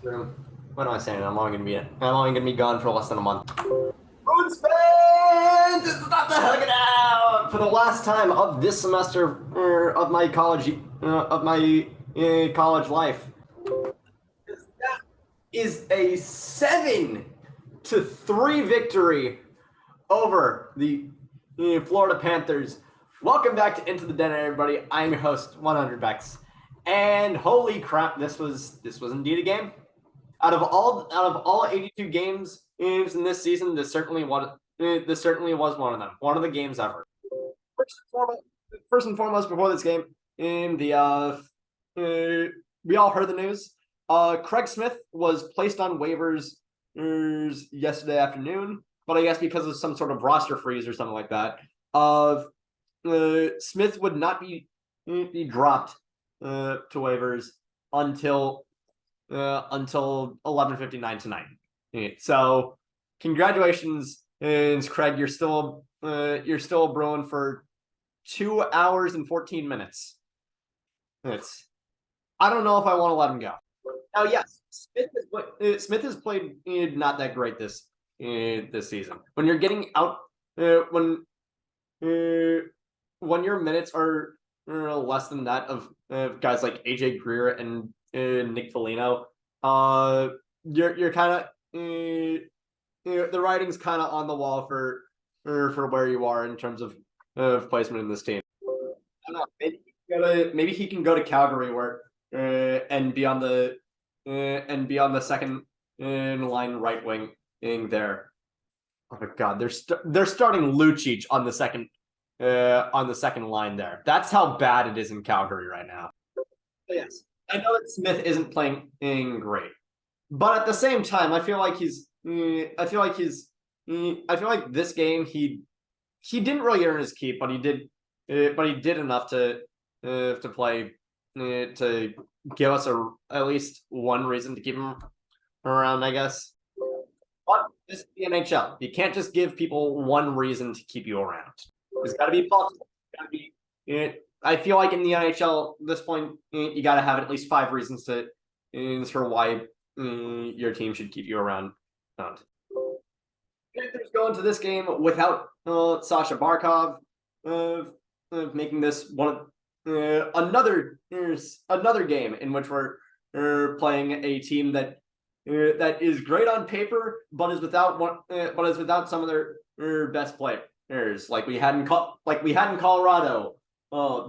True. What am I saying? I'm only gonna be gone for less than a month. Bruins fans, it's not the hug it out for the last time of this semester of my college life. That is a 7-3 victory over the Florida Panthers. Welcome back to Into the Den, everybody. I'm your host, 100 Bex, and holy crap, this was indeed a game. Out of all 82 games in this season, this certainly was one of them. One of the games ever. First and foremost, before this game, in the we all heard the news. Craig Smith was placed on waivers yesterday afternoon, but I guess because of some sort of roster freeze or something like that, Smith would not be dropped to waivers until 11:59 tonight. So, congratulations, Craig. You're still a Bruin for 2 hours and 14 minutes. I don't know if I want to let him go. Now, yes, Smith has played not that great this season. When you're getting out, when your minutes are less than that of guys like AJ Greer and Nick Foligno, you're kind of the writing's kind of on the wall for where you are in terms of placement in this team. I don't know. Maybe he can go to Calgary where and be on the second line right wing there. Oh my God, they're starting Lucic on the second line there. That's how bad it is in Calgary right now. But yes, I know that Smith isn't playing great, but at the same time, I feel like this game he didn't really earn his keep, but he did enough to play to give us at least one reason to keep him around, I guess. But this is the NHL. You can't just give people one reason to keep you around. It's got to be possible. I feel like in the NHL at this point, you got to have at least 5 reasons for why your team should keep you around. Panthers go into this game without Sasha Barkov, making this one another game in which we're playing a team that is great on paper, but is without some of their best players, like we had in Colorado.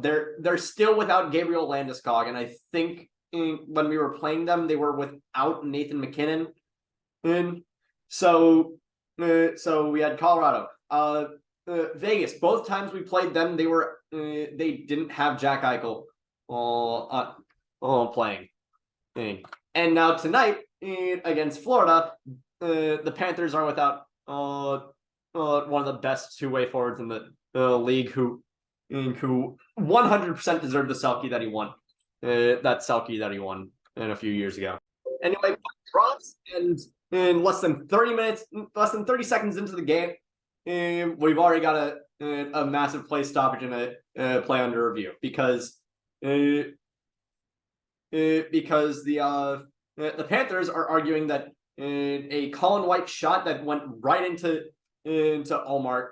They're still without Gabriel Landeskog, and I think when we were playing them, they were without Nathan MacKinnon. So we had Colorado, Vegas. Both times we played them, they didn't have Jack Eichel playing. And now tonight against Florida, the Panthers are without one of the best two-way forwards in the league, who 100% deserved the Selke that he won. That Selke that he won a few years ago. Anyway, drops, and in less than 30 seconds into the game, we've already got a massive play stoppage and a play under review because the Panthers are arguing that a Colin White shot that went right into Ullmark,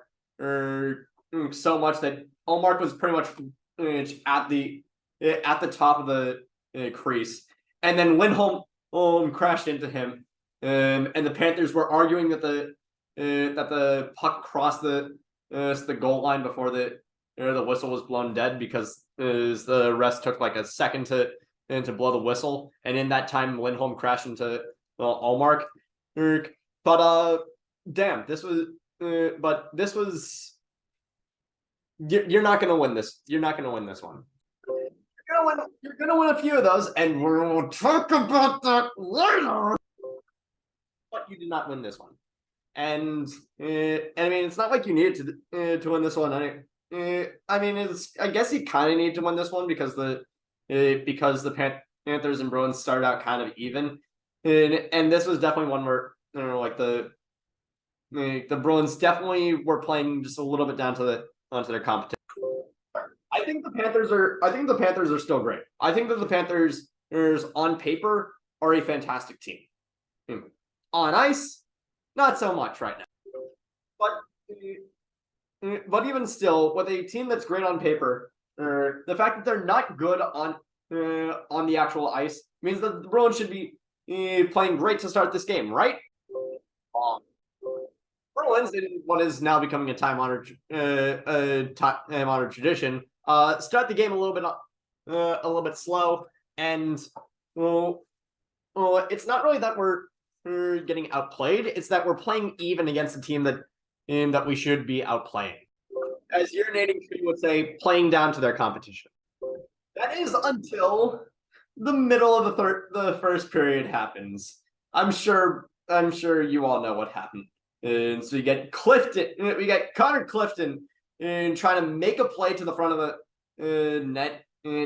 so much that Ullmark was pretty much at the top of the crease, and then Lindholm crashed into him, and the Panthers were arguing that the puck crossed the goal line before the whistle was blown dead, because the rest took like a second to blow the whistle, and in that time Lindholm crashed into Ullmark. But damn, this was you're not going to win this. You're not going to win this one. You're gonna win a few of those, and we'll talk about that later. But you did not win this one, and I mean, it's not like you needed to win this one. I guess you kind of need to win this one because the Panthers and Bruins started out kind of even, and this was definitely one where the Bruins definitely were playing just a little bit down to their competition. I think the Panthers are still great. I think that the Panthers on paper are a fantastic team. On ice, not so much right now. But even still, with a team that's great on paper, the fact that they're not good on the actual ice means that the Bruins should be playing great to start this game, right? Um, Bruins, in what is now becoming a time-honored tradition, start the game a little bit slow, and well, it's not really that we're getting outplayed; it's that we're playing even against a team that we should be outplaying. As your native tree would say, playing down to their competition. That is until the middle of the first period happens. I'm sure you all know what happened. And so we get Connor Clifton trying to make a play to the front of the net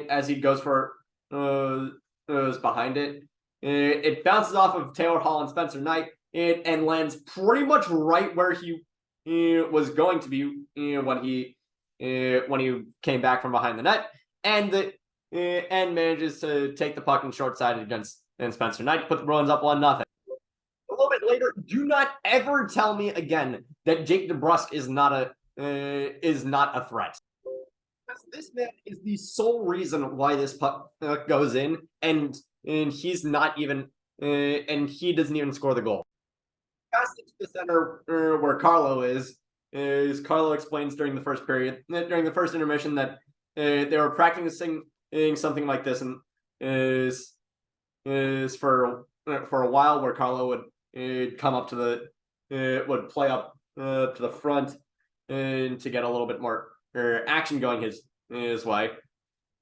as he goes for goes behind it. It bounces off of Taylor Hall and Spencer Knight and lands pretty much right where he was going to be when he came back from behind the net, and manages to take the puck in short-sided against Spencer Knight to put the Bruins up 1-0. A little bit later, do not ever tell me again that Jake DeBrusk is not a threat. Because this man is the sole reason why this puck goes in, and he's not even and he doesn't even score the goal. Pass it to the center where Carlo is Carlo explains during the first period, during the first intermission, that they were practicing something like this, and is for a while where Carlo would come up to the would play up to the front and to get a little bit more action going his way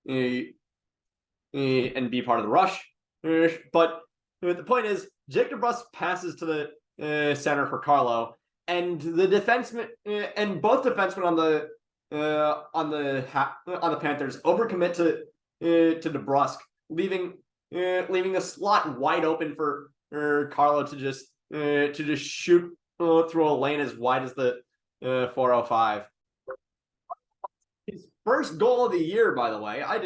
and be part of the rush. But the point is, Jake DeBrusk passes to the center for Carlo, and the defenseman and both defensemen on the Panthers overcommit to DeBrusk, leaving the slot wide open for Carlo to just shoot through a lane as wide as the 405. His first goal of the year, by the way. I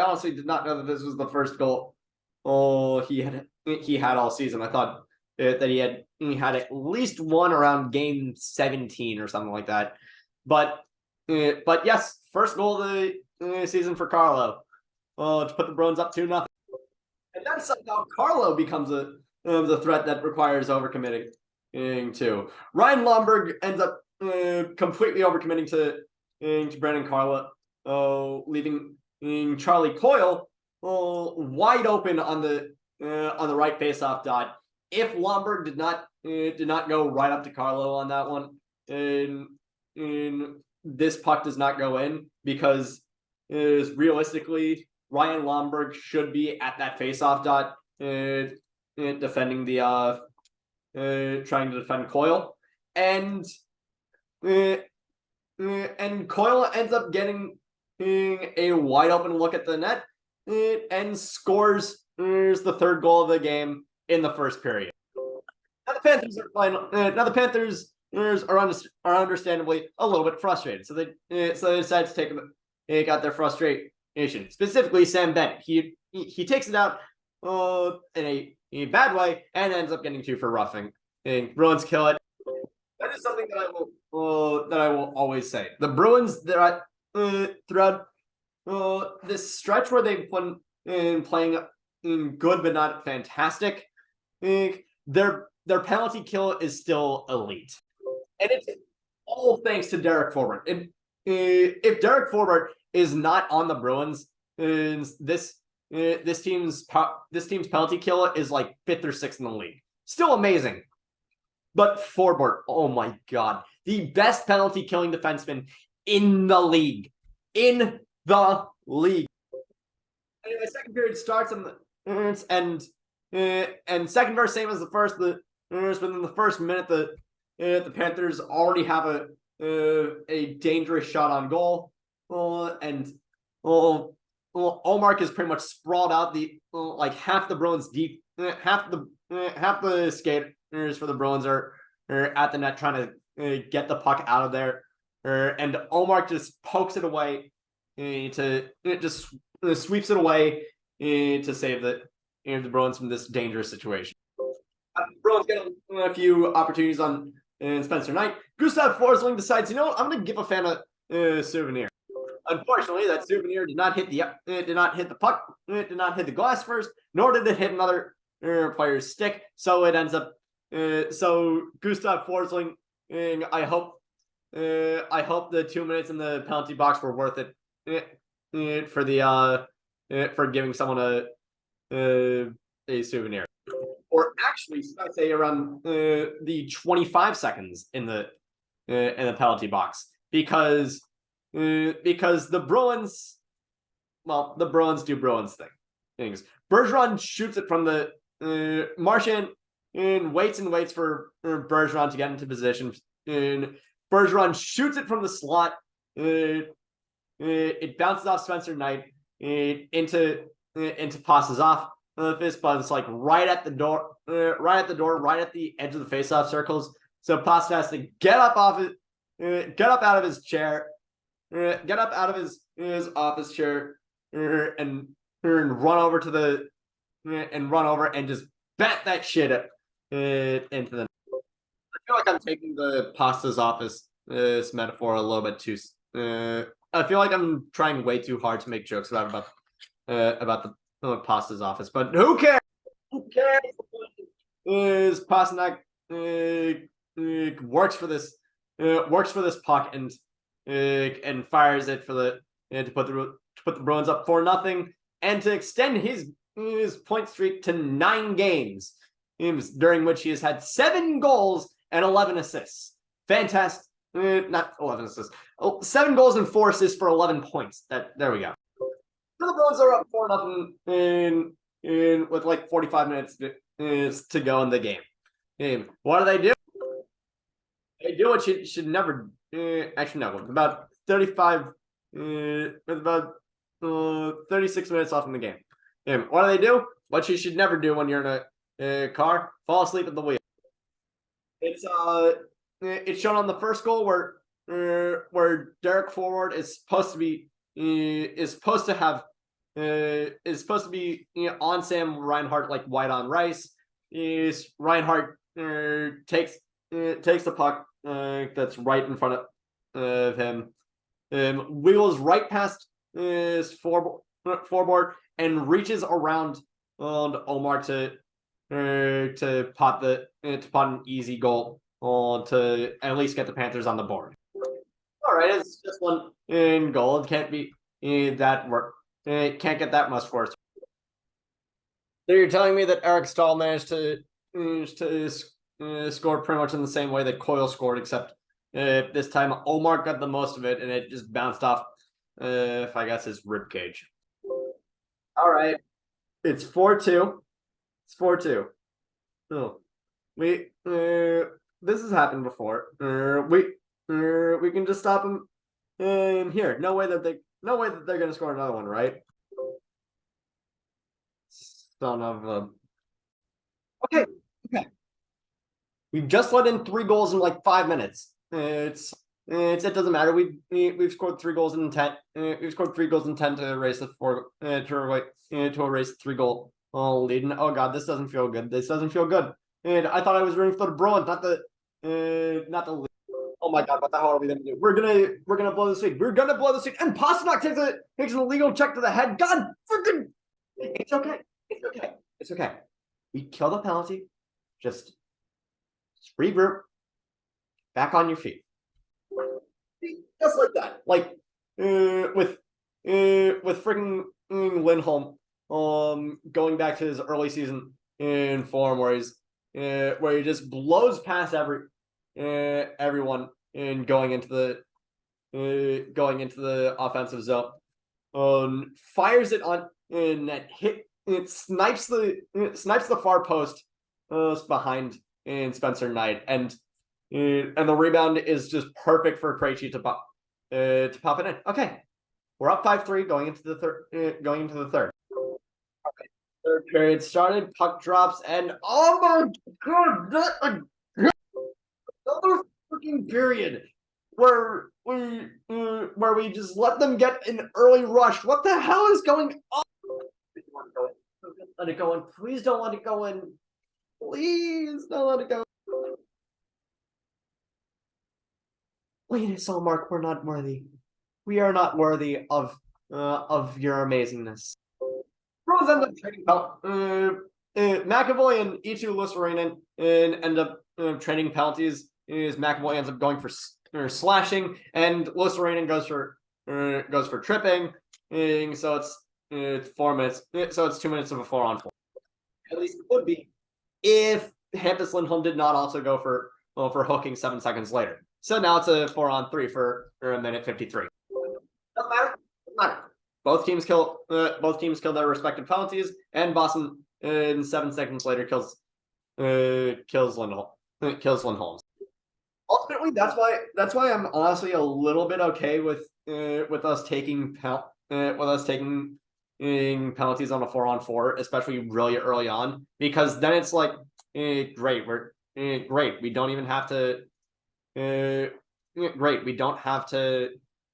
honestly did not know that this was the first goal he had all season. I thought that he had at least one around game 17 or something like that. But yes, first goal of the season for Carlo to put the Bruins up 2-0. And then somehow Carlo becomes the threat that requires overcommitting to. Ryan Lomberg ends up completely overcommitting to Brandon Carlo, leaving Charlie Coyle wide open on the right faceoff dot. If Lomberg did not go right up to Carlo on that one, this puck does not go in, because realistically Ryan Lomberg should be at that faceoff dot defending the trying to defend Coyle, and Coyle ends up getting a wide open look at the net and scores the third goal of the game in the first period. Now the Panthers are playing. Now the Panthers are understandably a little bit frustrated, so they decide to take out their frustration. Specifically, Sam Bennett. He takes it out in a bad way and ends up getting 2 for roughing. And Bruins kill it. That is something that I will always say. The Bruins, throughout this stretch where they've been playing good but not fantastic, their penalty kill is still elite, and it's all thanks to Derek Forbort. And if Derek Forbort is not on the Bruins, this team's penalty kill is like 5th or 6th in the league. Still amazing. But Forbort, oh my God, the best penalty killing defenseman in the league. In the league. Anyway, second period starts and second verse same as the first. Within the first minute, the Panthers already have a dangerous shot on goal, and Ullmark is pretty much sprawled out like half the Bruins deep, half the skaters for the Bruins are at the net trying to get the puck out of there, and Ullmark just pokes it away to just sweeps it away to save the Bruins from this dangerous situation. Bruins get a few opportunities on Spencer Knight. Gustav Forsling decides, you know what, I'm going to give a fan a souvenir. Unfortunately, that souvenir did not hit the puck. It did not hit the glass first, nor did it hit another player's stick. So it ends up. So Gustav Forsling, I hope the 2 minutes in the penalty box were worth it for the for giving someone a souvenir, or actually, I'd say around the 25 seconds in the penalty box, because the Bruins, well, the Bruins do Bruins things. Bergeron shoots it from the Marchand and waits for Bergeron to get into position. And Bergeron shoots it from the slot. It bounces off Spencer Knight into passes off fist, but it's like right at the door, right at the edge of the faceoff circles. So Pasta has to get up out of his chair. Get up out of his office chair and run over and just bat that shit into the. I feel like I'm taking the Pasta's office metaphor a little bit too. I feel like I'm trying way too hard to make jokes about the Pasta's office, but who cares? Who cares? Is Pasternak works for this puck and fires it to put the Bruins up 4-0 and to extend his point streak to 9 games, during which he has had 7 goals and 11 assists. Fantastic. Not 11 assists. 7 goals and 4 assists for 11 points. There we go. The Bruins are up 4-0 with like 45 minutes to go in the game. What do? They do what you should never. Actually, no. About 35. With about 36 minutes left in the game. What do? What you should never do when you're in a car: fall asleep at the wheel. It's shown on the first goal where Derek Forward is supposed to be on Sam Reinhart like white on rice. Reinhart takes the puck that's right in front of him, wheels right past his foreboard and reaches around Omar to pot an easy goal to at least get the Panthers on the board. All right, it's just one goal. It can't be that work. It can't get that much worse. So you're telling me that Eric Stahl managed to score pretty much in the same way that Coyle scored, except this time Omar got the most of it and it just bounced off, I guess, his ribcage. All right, it's 4-2. It's 4-2. Oh, this has happened before. We can just stop him here. No way that they're gonna score another one, right? Son of a. Okay. We've just let in 3 goals in like 5 minutes. It doesn't matter. We've scored 3 goals in 10. We've scored 3 goals in 10 to erase the 3-goal lead. And oh god, this doesn't feel good. And I thought I was rooting for the Bruins, not the lead. Oh my god, what the hell are we gonna do? We're gonna blow this lead. We're gonna blow this lead. And Pasternak takes an illegal check to the head. God freaking! It's okay. We kill the penalty. Just regroup. Back on your feet. Just like that. Like with freaking Lindholm going back to his early season in form where he just blows past everyone and going into the offensive zone, fires it on net, it snipes the far post behind in Spencer Knight, and the rebound is just perfect for Krejci to pop it in. Okay, we're up 5-3 going into the third. Okay. Third period started. Puck drops, and oh my god, another freaking period where we just let them get an early rush. What the hell is going on? let it go in. Please don't let it go in. Please don't let it go. Wait, so Mark, we're not worthy. We are not worthy of your amazingness. Bruins end up trading McAvoy and E2 Lusserainen and end up trading penalties. McAvoy ends up going for slashing, and Lusserainen goes for tripping. So it's 4 minutes. So it's 2 minutes of a 4-on-4. At least it would be if Hampus Lindholm did not also go for hooking 7 seconds later. So now it's a 4-on-3 for a minute 53. Doesn't matter. Doesn't matter. Both teams kill their respective penalties, and Boston in 7 seconds later kills Lindholm. Ultimately, that's why I'm honestly a little bit okay with us taking penalties on a 4-on-4, especially really early on, because then it's like great, we're great. We don't even have to great. We don't have to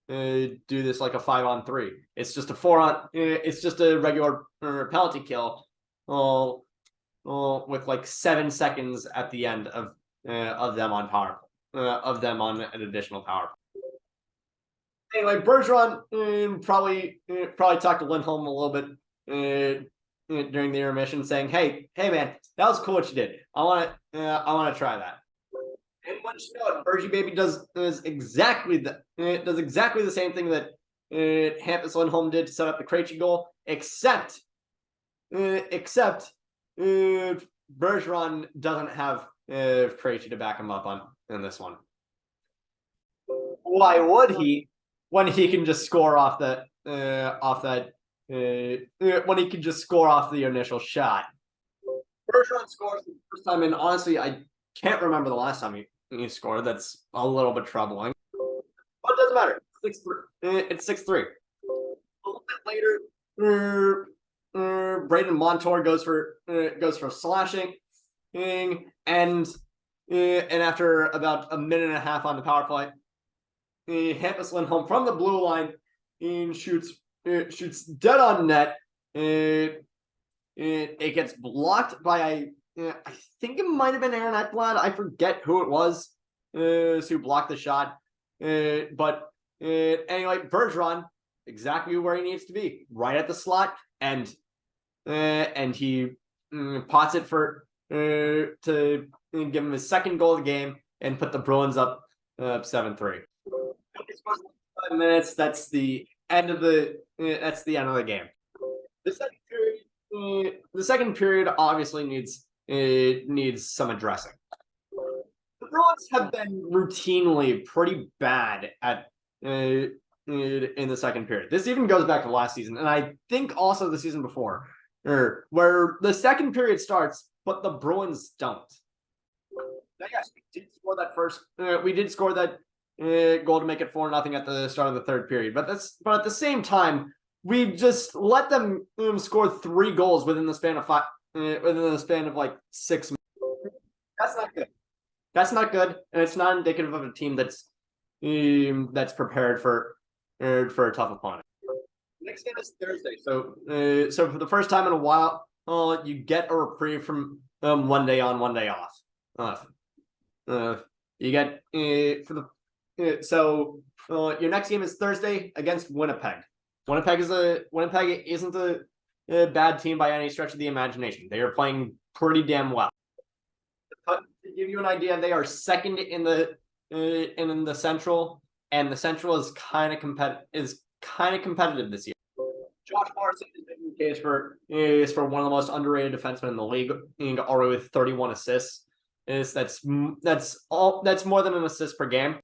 do this like a 5-on-3. It's just a 4-on. It's just a regular penalty kill, with like 7 seconds at the end of them on power, of them on an additional power. Anyway, Bergeron probably talked to Lindholm a little bit during the intermission, saying, "Hey man, that was cool what you did. I want to try that." And once you know it, Bergie Baby does exactly the same thing that Hampus Lindholm did to set up the Krejci goal, except Bergeron doesn't have Krejci to back him up in this one. Why would he, when he can just score off that when he can just score off the initial shot? Bergeron scores the first time, and honestly, I can't remember the last time he scored. That's a little bit troubling, but it doesn't matter. 6-3. It's 6-3. A little bit later, Braden Montour goes for slashing, and after about a minute and a half on the power play, Hampus Lindholm from the blue line shoots dead on net. It gets blocked by I think it might have been Aaron Ekblad. I forget who it was who blocked the shot. But anyway, Bergeron exactly where he needs to be, right at the slot, and he pots it to give him his second goal of the game and put the Bruins up 7-3. 5 minutes. That's the end of the game. The second period obviously needs some addressing. The Bruins have been routinely pretty bad at in the second period. This even goes back to last season, and I think also the season before, where the second period starts, but the Bruins don't. Now, yes, we did score that first. We did score that goal to make it 4-0 at the start of the third period, but at the same time, we just let them score 3 goals within the span of 5. Within the span of like 6 minutes. That's not good. That's not good, and it's not indicative of a team that's prepared for a tough opponent. Next game is Thursday, so for the first time in a while, you get a reprieve from 1 day on, 1 day off. You get your next game is Thursday against Winnipeg. Winnipeg isn't a bad team by any stretch of the imagination. They are playing pretty damn well. To give you an idea, they are second in the Central, and the Central is kind of competitive this year. Josh Morrison is making the case for one of the most underrated defensemen in the league, already with 31 assists. That's more than an assist per game.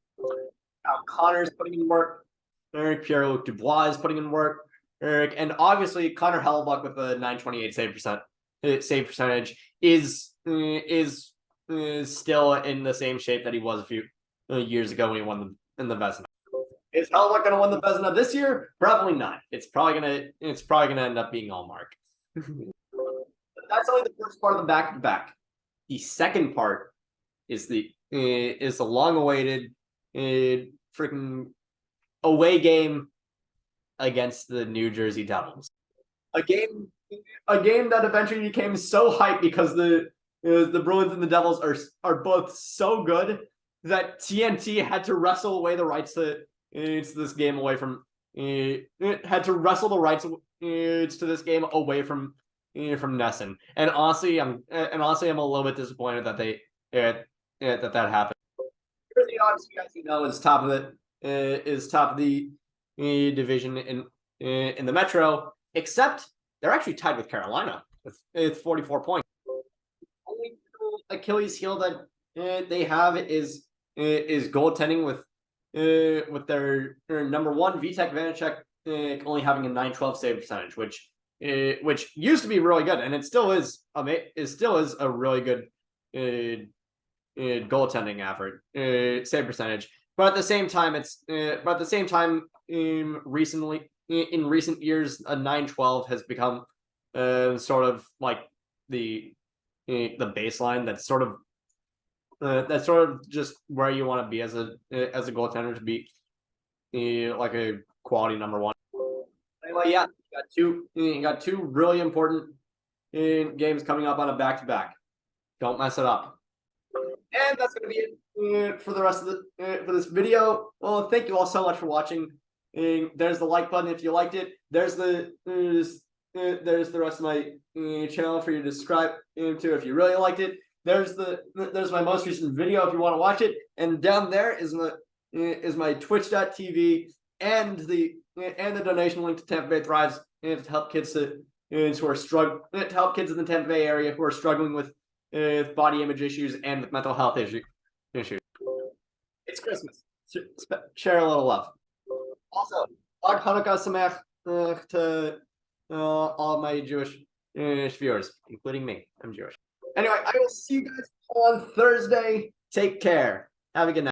Connor's putting in work. Pierre-Luc Dubois is putting in work. And obviously Connor Hellebuyck with a 928 save percentage is still in the same shape that he was a few years ago when he won the Vezina. Is Hellebuyck going to win the Vezina this year? Probably not. It's probably gonna end up being Allmark. That's only the first part of the back-to-back. The second part is the long-awaited freaking away game against the New Jersey Devils. a game a game that eventually became so hyped because the Bruins and the Devils are both so good that TNT had to wrestle away the rights to this game away from had to wrestle the rights to this game away from Nesson. And honestly, I'm a little bit disappointed that that happened. The Odyssey, as you know, is top of the division in the Metro, except they're actually tied with Carolina. It's 44 points. The only Achilles heel that they have is goaltending with their number one Vitek Vanacek only having a 912 save percentage, which used to be really good, and it still is a really good goaltending effort, save percentage. But at the same time, recently in recent years, a 912 has become sort of like the baseline. That's sort of just where you want to be as a goaltender, to be like a quality number one. Anyway, yeah, you got two really important games coming up on a back to back. Don't mess it up. And that's going to be it for the rest of for this video. Well, thank you all so much for watching. There's the like button if you liked it. There's the rest of my channel for you to subscribe to if you really liked it. There's my most recent video if you want to watch it. And down there is my Twitch.tv and the donation link to Tampa Bay Thrives to help kids who are struggling, to help kids in the Tampa Bay area who are struggling with body image issues and with mental health issues. It's Christmas. Share a little love. Also, Lag Hanukkah Sameach to all my Jewish viewers, including me. I'm Jewish. Anyway, I will see you guys on Thursday. Take care. Have a good night.